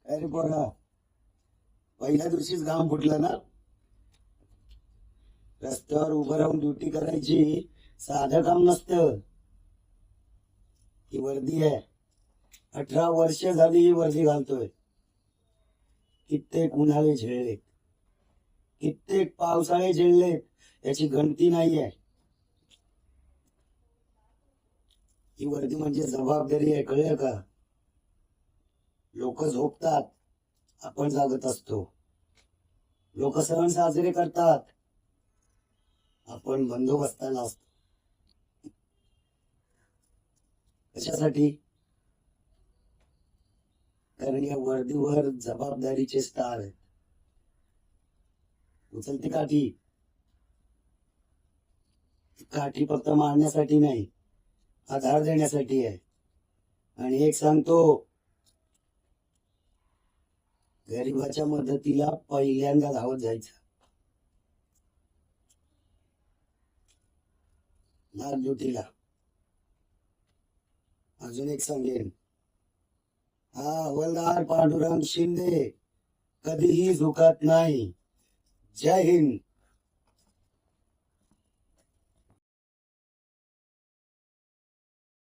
अरे पोरा, पहिल्या दिवशीच घाम फुटला ना. रस्त्यावर उभं राहून ड्युटी करायची साधं काम नसतं. ही वर्दी आहे. 18 वर्ष झाली ही वर्दी घालतोय. कित्येक उन्हाळे झेलले, कित्येक पावसाळे झेलले, याची गणती नाहीये. ही वर्दी म्हणजे जबाबदारी आहे, कळलं का? लोक झोपतात, आपण जागत असतो. लोक सण साजरे करतात, आपण बंदोबस्ताला असतो. कशासाठी? कारण या वर्दीवर जबाबदारीचे स्टार आहेत. उचलती काठी, काठी फक्त मारण्यासाठी नाही, आधार देण्यासाठी आहे. आणि एक सांगतो, गरीबाच्या मदतीला पहिल्यांदा धावत जायचं. लाल ड्युटीला. अजून एक सांगेन, हा हवालदार पांडुरंग शिंदे कधीही झुकत नाही. जय हिंद.